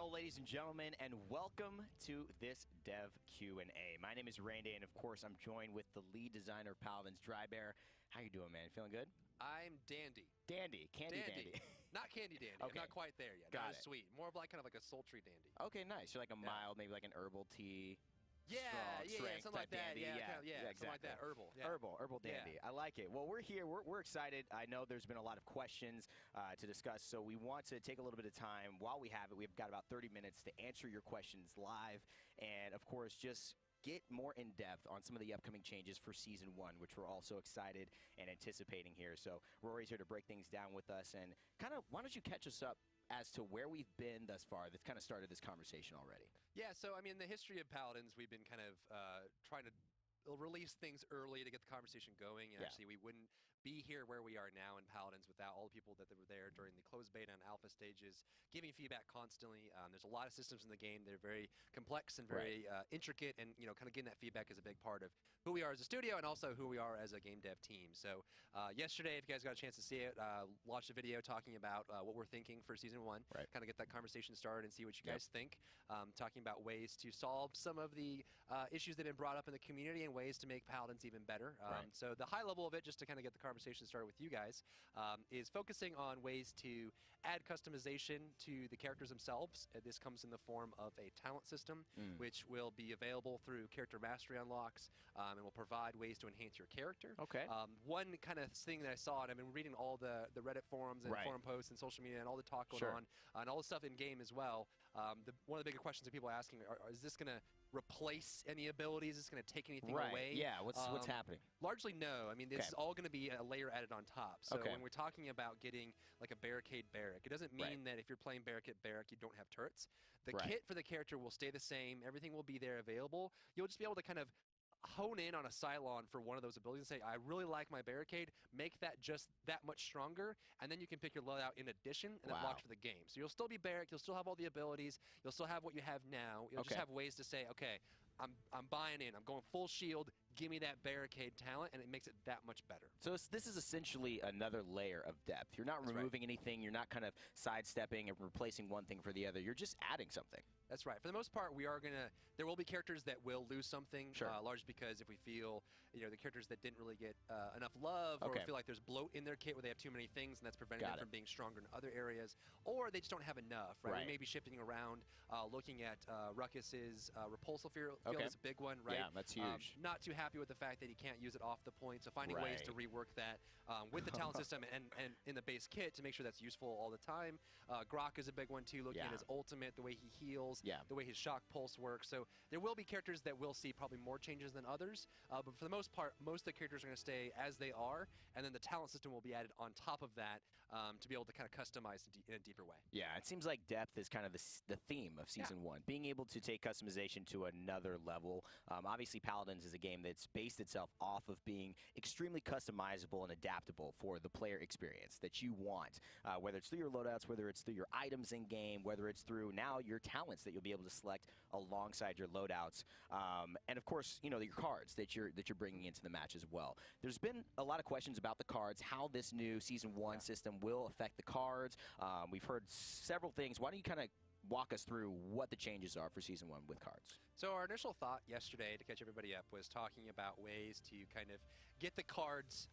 Hello, ladies and gentlemen, and welcome to this Dev Q&A. My name is Randy, and of course, I'm joined with the lead designer of Paladins, Drybear. How you doing, man? Feeling good? I'm Dandy. Dandy, Candy Dandy. Not Candy Dandy. Okay. I'm not quite there yet. Got Not it. as sweet. More of like kind of like a sultry dandy. Okay, nice. You're like a mild, maybe like an herbal tea. Yeah, strong, something like that. dandy. Yeah, Exactly. something like that. Herbal. Yeah. Herbal dandy. I like it. Well, we're here. We're excited. I know there's been a lot of questions to discuss, so we want to take a little bit of time while we have it. We've got about 30 minutes to answer your questions live, and of course, just get more in depth on some of the upcoming changes for Season 1, which we're all so excited and anticipating here. So Rory's here to break things down with us, and kind of why don't you catch us up as to where we've been thus far that's kind of started this conversation already. Yeah, so I mean, the history of Paladins, we've been kind of trying to release things early to get the conversation going. And actually, we wouldn't be here where we are now in Paladins without all the people that were there during the closed beta and alpha stages, giving feedback constantly. There's a lot of systems in the game. They're very complex and very intricate, and kind of getting that feedback is a big part of who we are as a studio and also who we are as a game dev team. So yesterday, if you guys got a chance to see it, launched a video talking about what we're thinking for Season 1, kind of get that conversation started and see what you guys think, talking about ways to solve some of the issues that have been brought up in the community and ways to make Paladins even better. So the high level of it, just to kind of get the conversation started with you guys, is focusing on ways to add customization to the characters themselves. This comes in the form of a talent system, which will be available through character mastery unlocks, and will provide ways to enhance your character. One kind of thing that I saw, and I've been reading all the Reddit forums and forum posts and social media and all the talk going on, and all the stuff in game as well. One of the bigger questions that people are asking is this going to replace any abilities? Is this going to take anything away? Yeah, what's happening? Largely no. I mean, this is all going to be a layer added on top. So when we're talking about getting like a barricade barrack, it doesn't mean that if you're playing barricade barrack, you don't have turrets. The kit for the character will stay the same. Everything will be there available. You'll just be able to kind of hone in on a Cylon for one of those abilities and say, I really like my barricade, make that just that much stronger, and then you can pick your loadout in addition and then watch for the game. So you'll still be barrack, you'll still have all the abilities, you'll still have what you have now. You'll just have ways to say, okay, I'm buying in, I'm going full shield, give me that barricade talent, and it makes it that much better. So this is essentially another layer of depth. You're not removing anything, you're not kind of sidestepping and replacing one thing for the other, you're just adding something. That's right. For the most part, there will be characters that will lose something, largely because if we feel, the characters that didn't really get enough love, or feel like there's bloat in their kit where they have too many things, and that's preventing them from being stronger in other areas, or they just don't have enough, right? We may be shifting around, looking at Ruckus's repulsor field is a big one, right? Yeah, that's huge. Not too happy with the fact that he can't use it off the point, so finding ways to rework that with the talent system and in the base kit to make sure that's useful all the time. Grok is a big one too, looking at his ultimate, the way he heals, the way his shock pulse works. So there will be characters that will see probably more changes than others, but for the most part, most of the characters are going to stay as they are, and then the talent system will be added on top of that to be able to kind of customize in a deeper way. Yeah, it seems like depth is kind of the theme of Season 1, being able to take customization to another level. Obviously, Paladins is a game that's based itself off of being extremely customizable and adaptable for the player experience that you want, whether it's through your loadouts, whether it's through your items in game, whether it's through now your talents that you'll be able to select alongside your loadouts, and of course, your cards that you're bringing into the match as well. There's been a lot of questions about the cards, how this new Season 1 system will affect the cards. We've heard several things. Why don't you kind of walk us through what the changes are for Season 1 with cards? So our initial thought yesterday, to catch everybody up, was talking about ways to kind of get the cards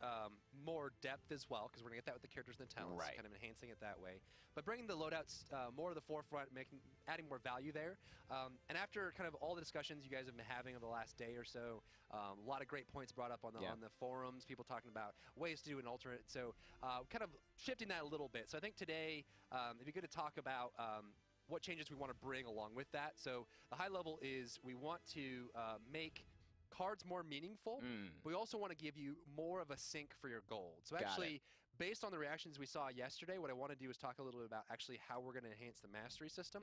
more depth as well, because we're going to get that with the characters and the talents, kind of enhancing it that way. But bringing the loadouts more to the forefront, adding more value there. And after kind of all the discussions you guys have been having over the last day or so, a lot of great points brought up on the forums, people talking about ways to do an alternate. So kind of shifting that a little bit. So I think today it'd be good to talk about what changes we want to bring along with that. So the high level is we want to make cards more meaningful. We also want to give you more of a sink for your gold. So actually, based on the reactions we saw yesterday, what I want to do is talk a little bit about actually how we're going to enhance the mastery system.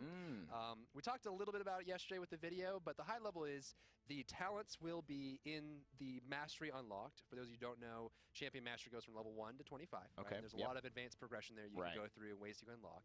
We talked a little bit about it yesterday with the video, but the high level is the talents will be in the mastery unlocked. For those of you who don't know, champion mastery goes from level 1 to 25. There's a lot of advanced progression there you can go through and ways you can unlock.